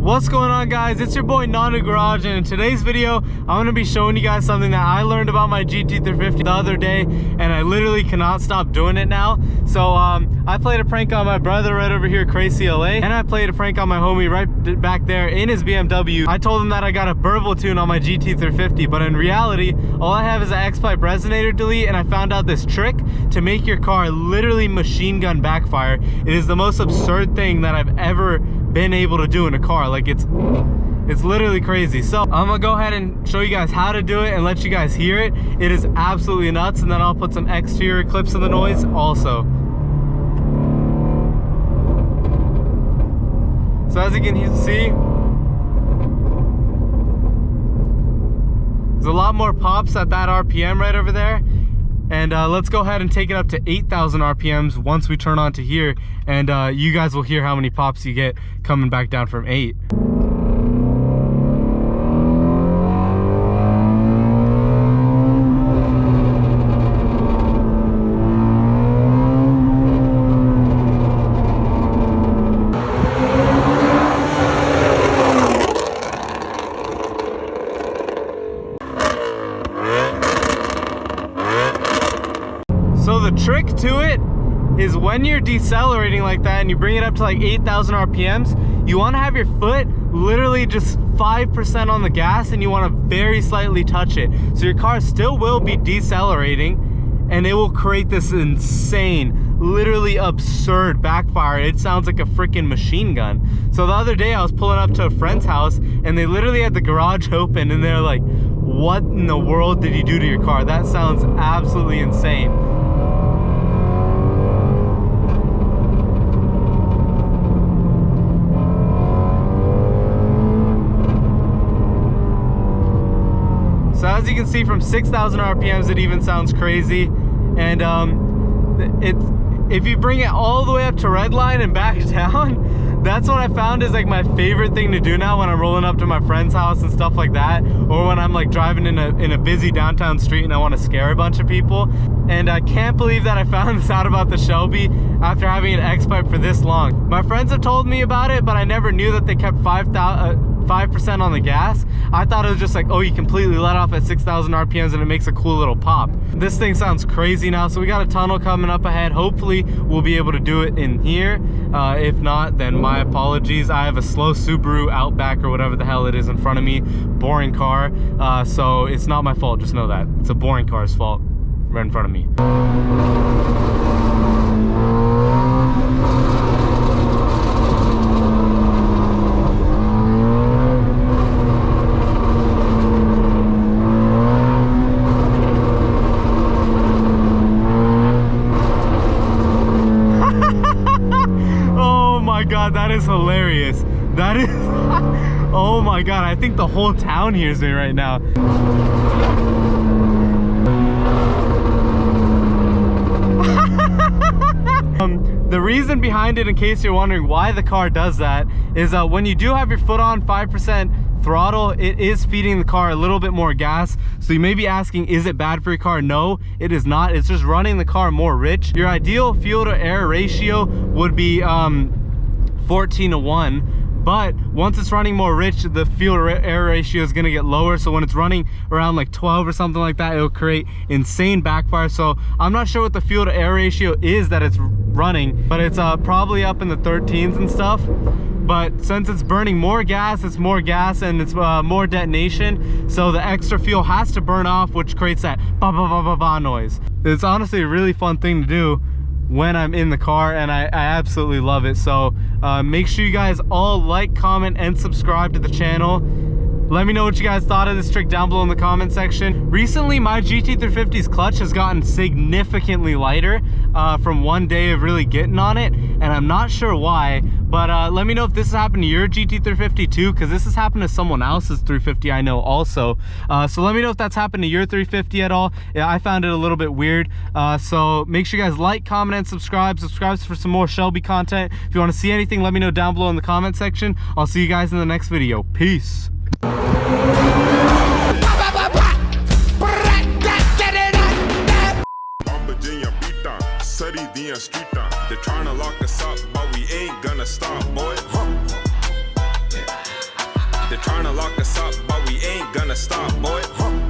What's going on, guys? It's your boy Nanu Garage, and in today's video I'm going to be showing you guys something that I learned about my Gt350 the other day, and I literally cannot stop doing it now. So I played a prank on my brother right over here, Crazy LA, and I played a prank on my homie right back there in his BMW. I told him that I got a burble tune on my Gt350, but in reality all I have is an X-pipe resonator delete, and I found out this trick to make your car literally machine gun backfire. It is the most absurd thing that I've ever been able to do in a car. Like, it's literally crazy. So I'm gonna go ahead and show you guys how to do it and let you guys hear it. It is absolutely nuts, and then I'll put some exterior clips of the noise also. So as you can see, there's a lot more pops at that RPM right over there. And let's go ahead and take it up to 8,000 RPMs once we turn on to here, and you guys will hear how many pops you get coming back down from 8. So the trick to it is when you're decelerating like that and you bring it up to like 8,000 RPMs, you want to have your foot literally just 5% on the gas, and you want to very slightly touch it. So your car still will be decelerating, and it will create this insane, literally absurd backfire. It sounds like a freaking machine gun. So the other day I was pulling up to a friend's house, and they literally had the garage open, and they're like, what in the world did you do to your car? That sounds absolutely insane. So as you can see, from 6,000 RPMs, it even sounds crazy. And if you bring it all the way up to redline and back down, that's what I found is like my favorite thing to do now when I'm rolling up to my friend's house and stuff like that, or when I'm like driving in a busy downtown street and I want to scare a bunch of people. And I can't believe that I found this out about the Shelby after having an X-pipe for this long. My friends have told me about it, but I never knew that they kept 5% on the gas. I thought it was just like, oh, you completely let off at 6,000 RPMs and it makes a cool little pop. This thing sounds crazy now. So we got a tunnel coming up ahead. Hopefully we'll be able to do it in here. If not, then my apologies. I have a slow Subaru Outback or whatever the hell it is in front of me. Boring car. So it's not my fault, just know that. It's a boring car's fault right in front of me. God, that is hilarious. That is oh my god, I think the whole town hears me right now. The reason behind it, in case you're wondering why the car does that, is when you do have your foot on 5% throttle, it is feeding the car a little bit more gas. So you may be asking, is it bad for your car? No, it is not. It's just running the car more rich. Your ideal fuel to air ratio would be 14:1, but once it's running more rich, the fuel to air ratio is going to get lower. So when it's running around like 12 or something like that, it'll create insane backfire. So I'm not sure what the fuel to air ratio is that it's running, but it's probably up in the 13s and stuff. But since it's burning more gas, it's more gas and it's more detonation, so the extra fuel has to burn off, which creates that ba ba ba ba ba noise. It's honestly a really fun thing to do when I'm in the car, and I absolutely love it. So make sure you guys all like, comment, and subscribe to the channel. Let me know what you guys thought of this trick down below in the comment section. Recently, my Gt350's clutch has gotten significantly lighter from one day of really getting on it, and I'm not sure why, but let me know if this has happened to your Gt350 too, because this has happened to someone else's 350 I know also. So let me know if that's happened to your 350 at all. Yeah, I found it a little bit weird. So make sure you guys like, comment, and subscribe. Subscribe for some more Shelby content. If you want to see anything, let me know down below in the comment section. I'll see you guys in the next video. Peace. They're trying to lock us up, but we ain't gonna stop, boy. Yeah. They're trying to lock us up, but we ain't gonna stop, boy.